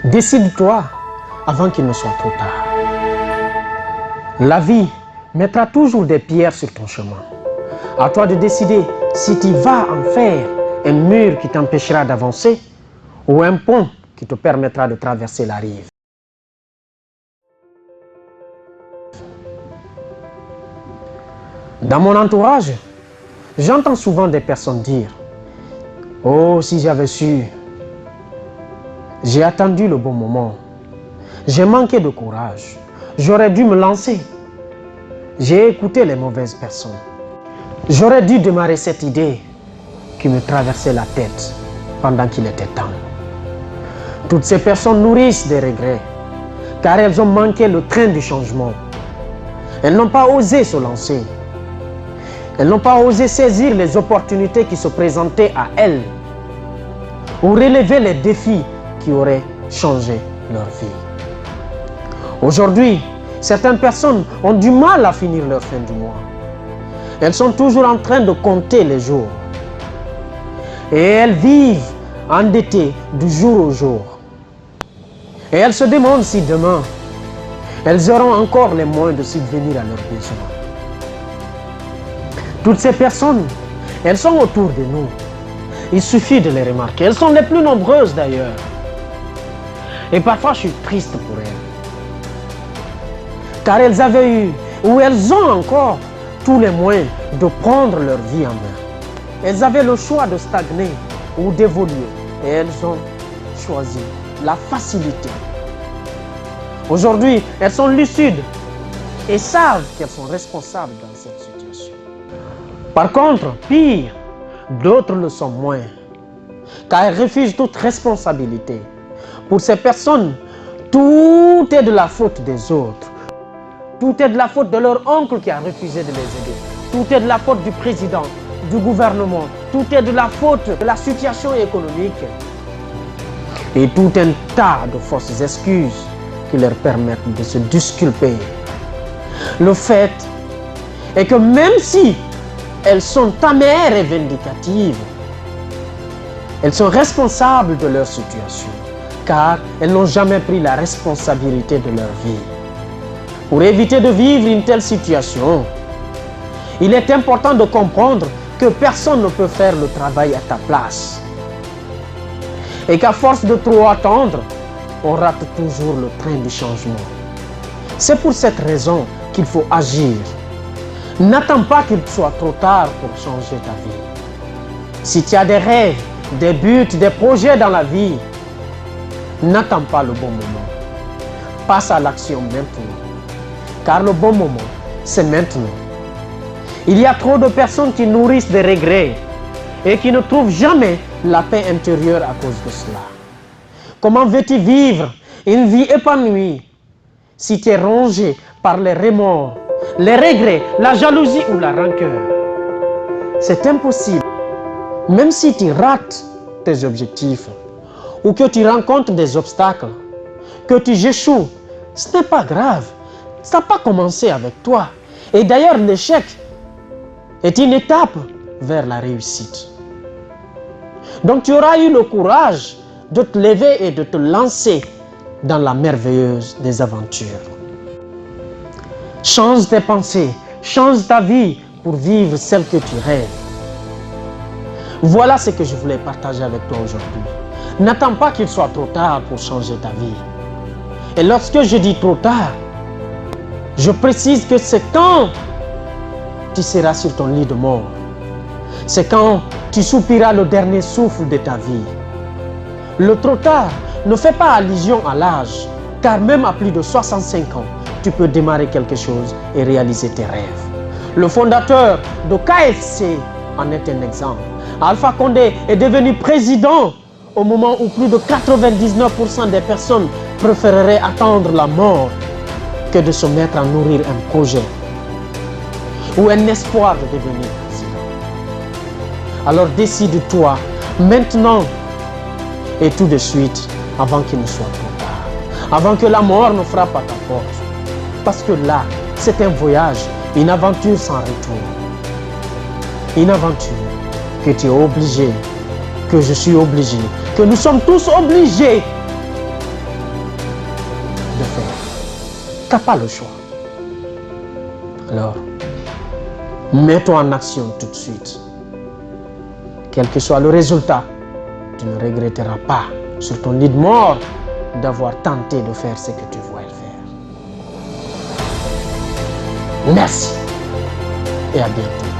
Décide-toi avant qu'il ne soit trop tard. La vie mettra toujours des pierres sur ton chemin. À toi de décider si tu vas en faire un mur qui t'empêchera d'avancer ou un pont qui te permettra de traverser la rive. Dans mon entourage, j'entends souvent des personnes dire « Oh, si j'avais su, j'ai attendu le bon moment, j'ai manqué de courage, j'aurais dû me lancer, j'ai écouté les mauvaises personnes, j'aurais dû démarrer cette idée qui me traversait la tête pendant qu'il était temps. » Toutes ces personnes nourrissent des regrets car elles ont manqué le train du changement. Elles n'ont pas osé se lancer. Elles n'ont pas osé saisir les opportunités qui se présentaient à elles ou relever les défis qui auraient changé leur vie. Aujourd'hui, certaines personnes ont du mal à finir leur fin du mois. Elles sont toujours en train de compter les jours. Et elles vivent endettées du jour au jour. Et elles se demandent si demain, elles auront encore les moyens de subvenir à leurs besoins. Toutes ces personnes, elles sont autour de nous. Il suffit de les remarquer. Elles sont les plus nombreuses d'ailleurs. Et parfois, je suis triste pour elles. Car elles avaient eu, ou elles ont encore, tous les moyens de prendre leur vie en main. Elles avaient le choix de stagner ou d'évoluer. Et elles ont choisi la facilité. Aujourd'hui, elles sont lucides et savent qu'elles sont responsables dans cette situation. Par contre, pire, d'autres le sont moins, car elles refusent toute responsabilité. Pour ces personnes, tout est de la faute des autres. Tout est de la faute de leur oncle qui a refusé de les aider. Tout est de la faute du président, du gouvernement. Tout est de la faute de la situation économique. Et tout un tas de fausses excuses qui leur permettent de se disculper. Le fait est que même si elles sont amères et vindicatives, elles sont responsables de leur situation, car elles n'ont jamais pris la responsabilité de leur vie. Pour éviter de vivre une telle situation, il est important de comprendre que personne ne peut faire le travail à ta place. Et qu'à force de trop attendre, on rate toujours le train du changement. C'est pour cette raison qu'il faut agir. N'attends pas qu'il soit trop tard pour changer ta vie. Si tu as des rêves, des buts, des projets dans la vie, n'attends pas le bon moment. Passe à l'action maintenant. Car le bon moment, c'est maintenant. Il y a trop de personnes qui nourrissent des regrets et qui ne trouvent jamais la paix intérieure à cause de cela. Comment veux-tu vivre une vie épanouie si tu es rongé par les remords, les regrets, la jalousie ou la rancœur? C'est impossible. Même si tu rates tes objectifs ou que tu rencontres des obstacles, que tu échoues, ce n'est pas grave. Ça n'a pas commencé avec toi. Et d'ailleurs, l'échec est une étape vers la réussite. Donc tu auras eu le courage de te lever et de te lancer dans la merveilleuse des aventures. Change tes pensées, change ta vie pour vivre celle que tu rêves. Voilà ce que je voulais partager avec toi aujourd'hui. N'attends pas qu'il soit trop tard pour changer ta vie. Et lorsque je dis trop tard, je précise que c'est quand tu seras sur ton lit de mort. C'est quand tu soupiras le dernier souffle de ta vie. Le trop tard ne fait pas allusion à l'âge, car même à plus de 65 ans, tu peux démarrer quelque chose et réaliser tes rêves. Le fondateur de KFC en est un exemple. Alpha Condé est devenu président au moment où plus de 99% des personnes préféreraient attendre la mort que de se mettre à nourrir un projet ou un espoir de devenir président. Alors décide-toi maintenant et tout de suite avant qu'il ne soit trop tard, avant que la mort ne frappe à ta porte. Parce que là, c'est un voyage, une aventure sans retour. Une aventure que tu es obligé, que je suis obligé, que nous sommes tous obligés Tu n'as pas le choix. Alors, mets-toi en action tout de suite. Quel que soit le résultat, tu ne regretteras pas sur ton lit de mort d'avoir tenté de faire ce que tu voulais faire. Merci et à bientôt.